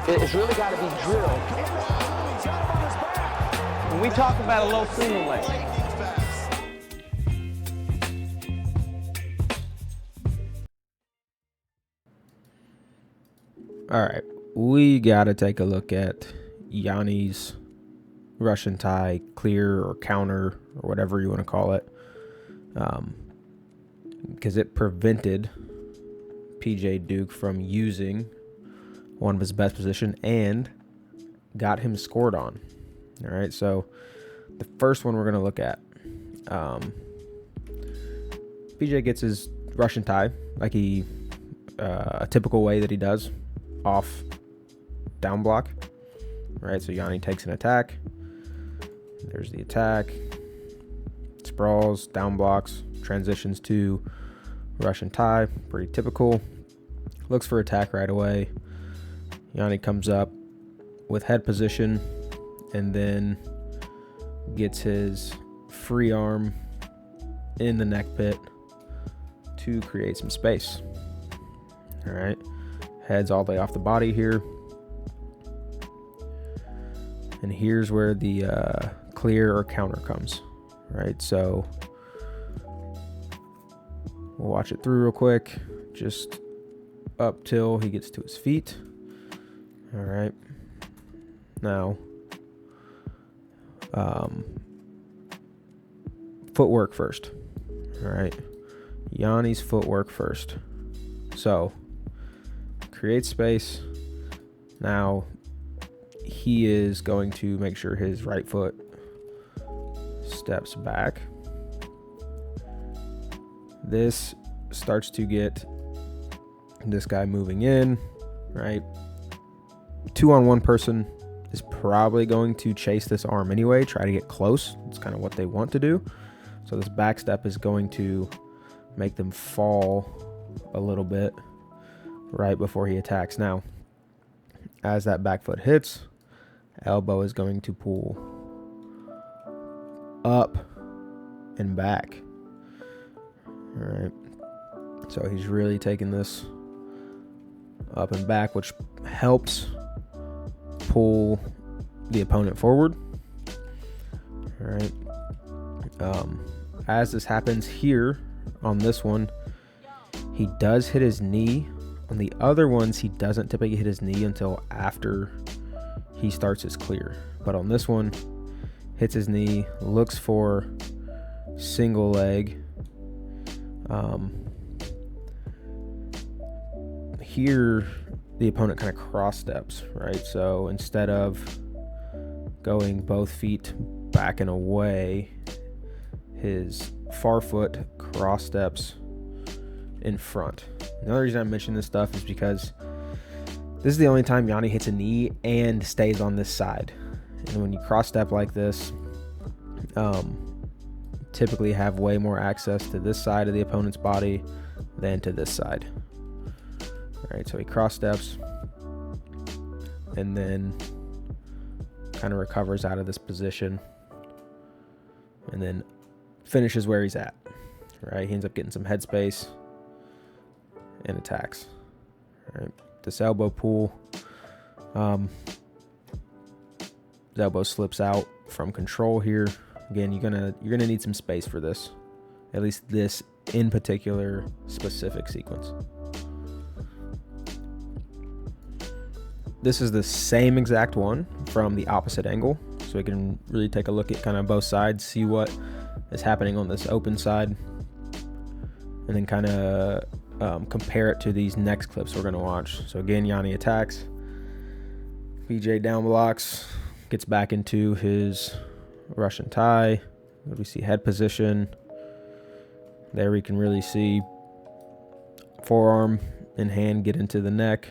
It's really got to be drilled. When we talk about a low single leg, All right, we got to take a look at Yanni's Russian tie, clear or counter or whatever you want to call it, because it prevented PJ Duke from using one of his best position and got him scored on. All right, so the first one we're going to look at, PJ gets his Russian tie like a typical way that he does, off down block. Right, so Yanni takes an attack. There's the attack. Sprawls, down blocks, transitions to Russian tie. Pretty typical. Looks for attack right away. Yanni comes up with head position and then gets his free arm in the neck pit to create some space. All right. Head's all the way off the body here. And here's where the clear or counter comes, right? So we'll watch it through real quick, just up till he gets to his feet. All right. Now, footwork first. All right. Yanni's footwork first. So, create space. Now, he is going to make sure his right foot steps back. This starts to get this guy moving in, right? 2-on-1 person is probably going to chase this arm anyway, try to get close. It's kind of what they want to do. So this back step is going to make them fall a little bit right before he attacks. Now, as that back foot hits, elbow is going to pull up and back. All right. So he's really taking this up and back, which helps pull the opponent forward. All right. As this happens here on this one, he does hit his knee. On the other ones, he doesn't typically hit his knee until after he starts his clear. But on this one, hits his knee, looks for single leg. Here, the opponent kind of cross steps, right? So instead of going both feet back and away, his far foot cross steps in front. Another reason I mention this stuff is because this is the only time Yanni hits a knee and stays on this side. And when you cross step like this, typically have way more access to this side of the opponent's body than to this side. All right, so he cross steps and then kind of recovers out of this position and then finishes where he's at. Right, he ends up getting some headspace and attacks. All right, this elbow pull, his elbow slips out from control here. Again, you're gonna need some space for this, at least this in particular specific sequence. This is the same exact one from the opposite angle, so we can really take a look at kind of both sides, see what is happening on this open side, and then kind of compare it to these next clips we're going to watch. So again, Yanni attacks, PJ down blocks, gets back into his Russian tie. We see head position. There we can really see forearm and hand get into the neck,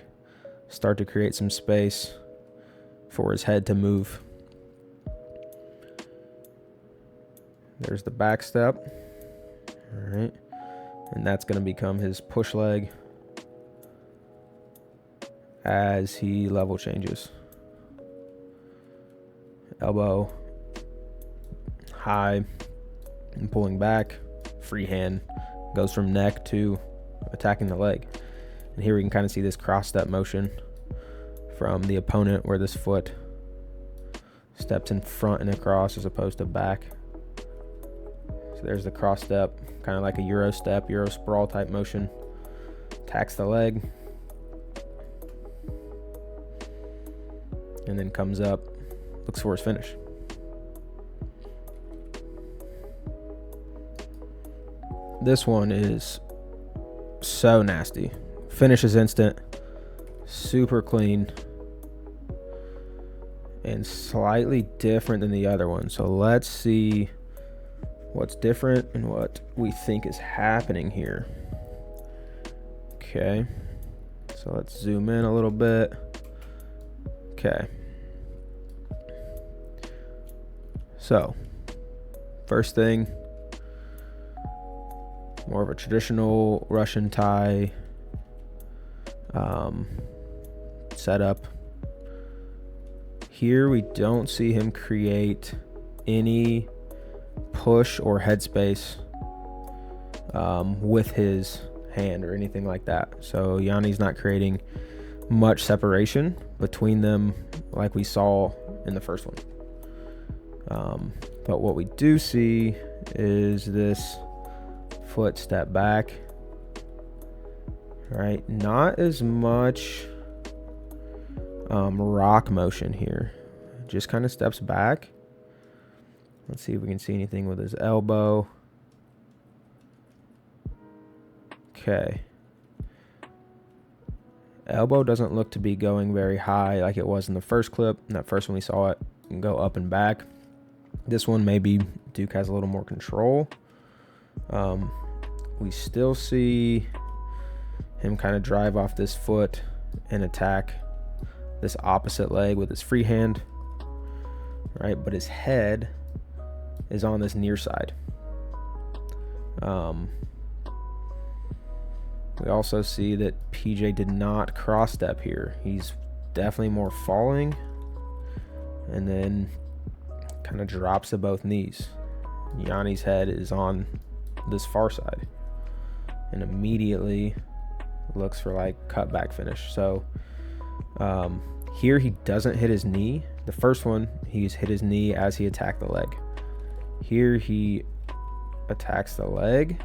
start to create some space for his head to move. There's the back step. All right. And that's going to become his push leg as he level changes. Elbow high and pulling back. Free hand goes from neck to attacking the leg. And here we can kind of see this cross step motion from the opponent, where this foot steps in front and across as opposed to back. So there's the cross step, kind of like a Euro step, Euro sprawl type motion. Attacks the leg. And then comes up, looks for his finish. This one is so nasty. Finish is instant, super clean, and slightly different than the other one. So let's see what's different and what we think is happening here. Okay, so let's zoom in a little bit. Okay, so first thing, more of a traditional Russian Thai setup. Here we don't see him create any push or headspace with his hand or anything like that. So Yanni's not creating much separation between them like we saw in the first one. But what we do see is this foot step back, right? Not as much rock motion here, just kind of steps back. Let's see if we can see anything with his elbow. Okay, elbow doesn't look to be going very high like it was in the first clip. In that first one we saw it go up and back. This one maybe Duke has a little more control. We still see him kind of drive off this foot and attack this opposite leg with his free hand, right? But his head is on this near side. We also see that PJ did not cross step here. He's definitely more falling and then kind of drops to both knees. Yanni's head is on this far side and immediately looks for like cutback finish. So here he doesn't hit his knee. The first one, he's hit his knee as he attacked the leg. Here he attacks the leg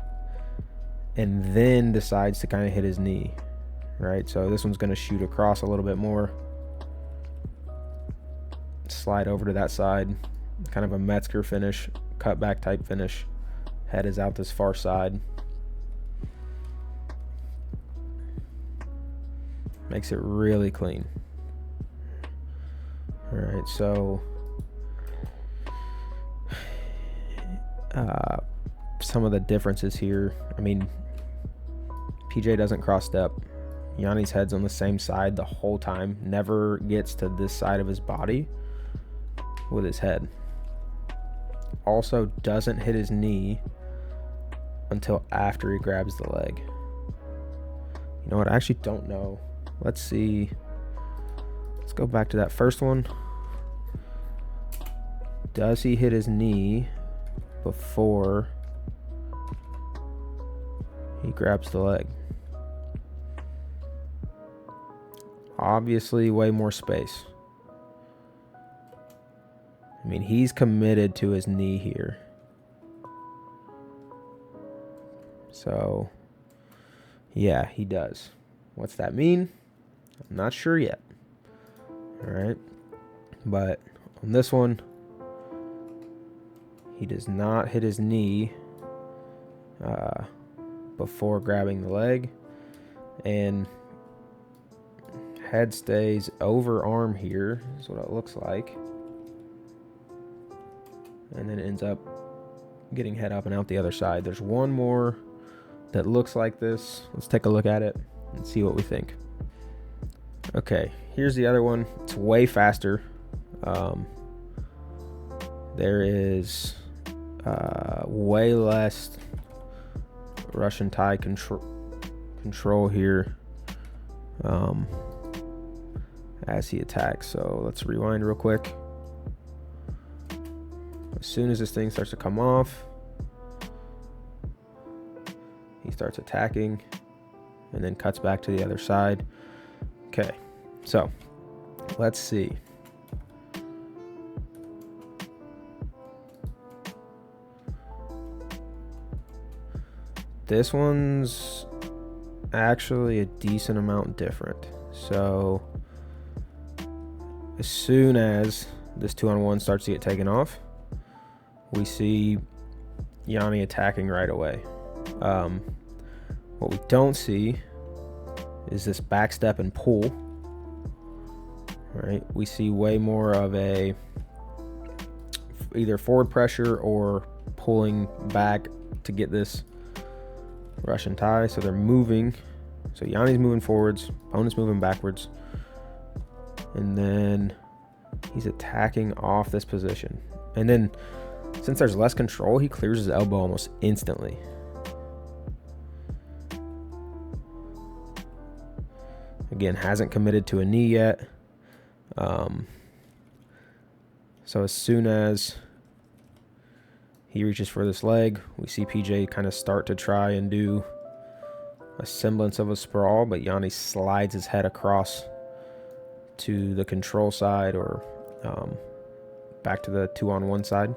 and then decides to kind of hit his knee, right? So this one's going to shoot across a little bit more, slide over to that side, kind of a Metzger finish, cutback type finish. Head is out this far side. Makes it really clean. All right, so some of the differences here. I mean, PJ doesn't cross step. Yanni's head's on the same side the whole time. Never gets to this side of his body with his head. Also doesn't hit his knee until after he grabs the leg. You know what? I actually don't know. Let's see. Let's go back to that first one. Does he hit his knee before he grabs the leg? Obviously, way more space. I mean, he's committed to his knee here. So, yeah, he does. What's that mean? I'm not sure yet. All right. But on this one, he does not hit his knee before grabbing the leg. And head stays over arm here is what it looks like. And then ends up getting head up and out the other side. There's one more that looks like this. Let's take a look at it and see what we think. Okay, here's the other one. It's way faster. There is way less Russian Thai control here as he attacks. So let's rewind real quick. As soon as this thing starts to come off, he starts attacking and then cuts back to the other side. Okay, so Let's see. This one's actually a decent amount different. So as soon as this 2-on-1 starts to get taken off, we see Yanni attacking right away. What we don't see is this backstep and pull. Right? We see way more of a either forward pressure or pulling back to get this Russian tie. So they're moving. So Yanni's moving forwards, opponent's moving backwards. And then he's attacking off this position. And then since there's less control, he clears his elbow almost instantly. Again, hasn't committed to a knee yet. So as soon as he reaches for this leg, we see PJ kind of start to try and do a semblance of a sprawl, but Yanni slides his head across to the control side or back to the 2-on-1 side.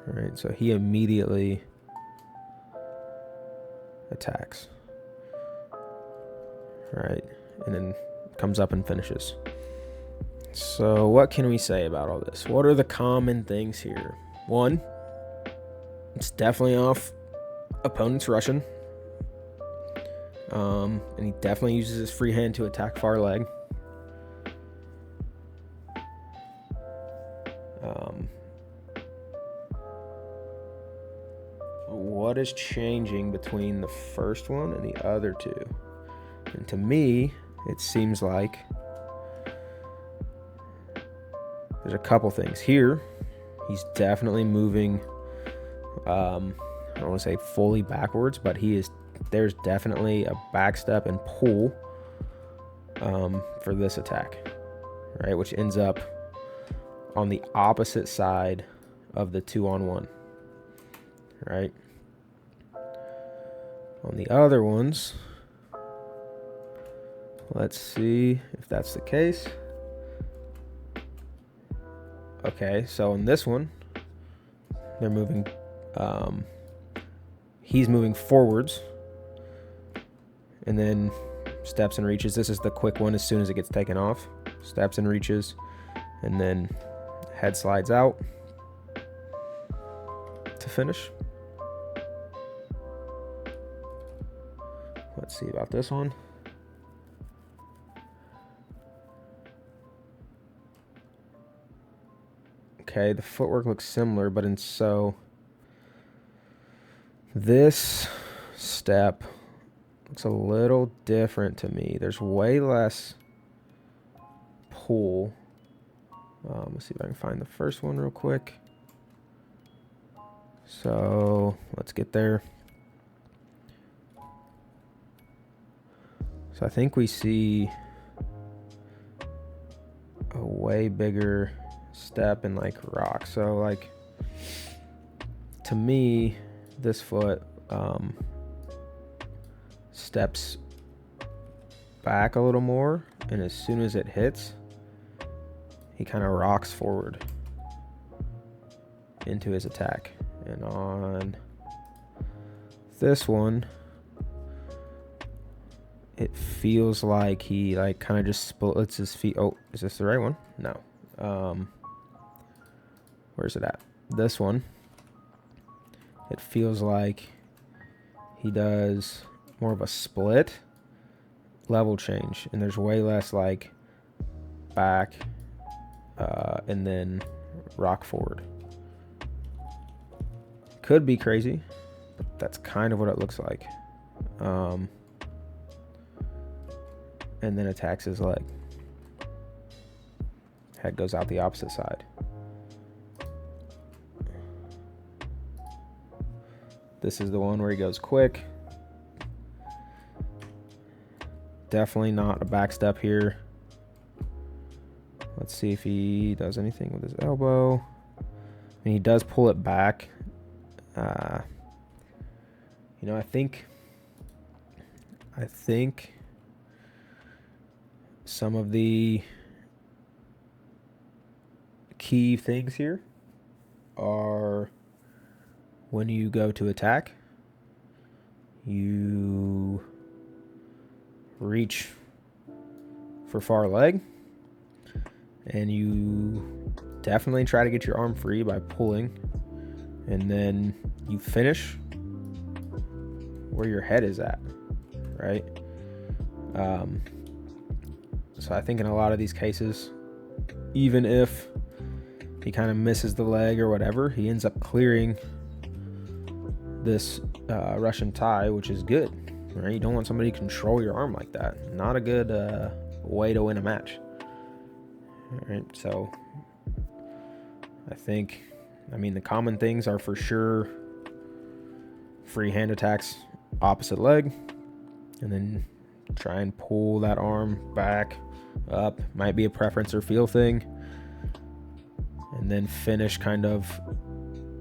All right, so he immediately attacks. All right, and then comes up and finishes. So what can we say about all this? What are the common things here? One, it's definitely off opponent's Russian. And he definitely uses his free hand to attack far leg. What is changing between the first one and the other two? And to me, it seems like there's a couple things here. He's definitely moving, I don't want to say fully backwards, but there's definitely a backstep and pull for this attack, right? Which ends up on the opposite side of the 2-on-1, right? On the other ones, let's see if that's the case. Okay, so in this one, they're moving, he's moving forwards and then steps and reaches. This is the quick one as soon as it gets taken off. Steps and reaches, and then head slides out to finish. Let's see about this one. Okay, the footwork looks similar, but this step looks a little different to me. There's way less pull. Let's see if I can find the first one real quick. So let's get there. So I think we see a way bigger step and like rock. So like to me, this foot steps back a little more, and as soon as it hits, he kind of rocks forward into his attack. And on this one, it feels like he like kind of just splits his feet. Oh, is this the right one? No. Where's it at? This one. It feels like he does more of a split level change, and there's way less like back and then rock forward. Could be crazy, but that's kind of what it looks like. And then attacks his leg. Head goes out the opposite side. This is the one where he goes quick. Definitely not a back step here. Let's see if he does anything with his elbow. And he does pull it back. I think some of the key things here are when you go to attack, you reach for far leg, and you definitely try to get your arm free by pulling, and then you finish where your head is at, right? So I think in a lot of these cases, even if he kind of misses the leg or whatever, he ends up clearing this Russian tie, which is good, right? You don't want somebody to control your arm like that. Not a good way to win a match. All right, so I mean, the common things are for sure free hand attacks, opposite leg, and then try and pull that arm back up. Might be a preference or feel thing. And then finish kind of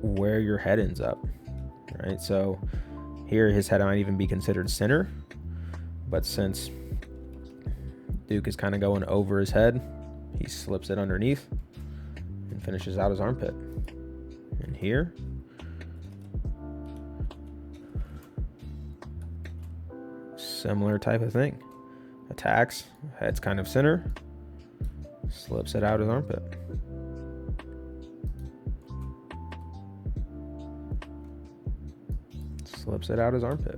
where your head ends up, right? So here his head might even be considered center, but since Duke is kind of going over his head, he slips it underneath and finishes out his armpit. And here, similar type of thing. Attacks, head's kind of center, slips it out his armpit. Slips it out his armpit.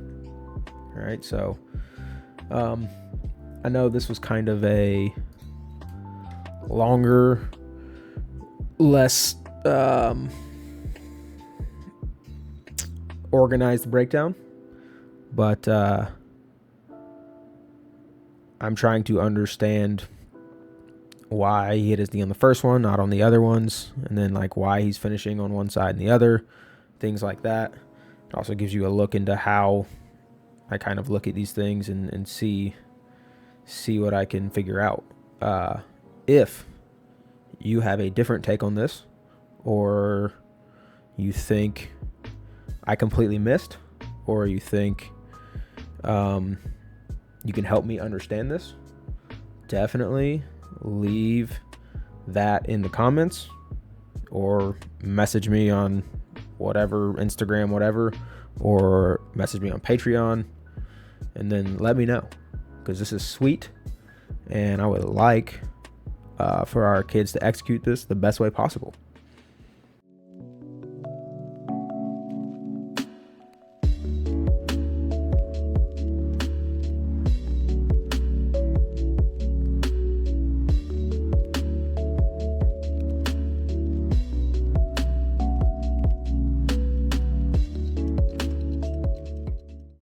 All right, so I know this was kind of a longer, less organized breakdown, but I'm trying to understand why he hit his knee on the first one, not on the other ones, and then like why he's finishing on one side and the other, things like that. It also gives you a look into how I kind of look at these things and see what I can figure out. If you have a different take on this, or you think I completely missed, or you think you can help me understand this, definitely leave that in the comments or message me on whatever, Instagram, whatever, or message me on Patreon, and then let me know, because this is sweet and I would like for our kids to execute this the best way possible.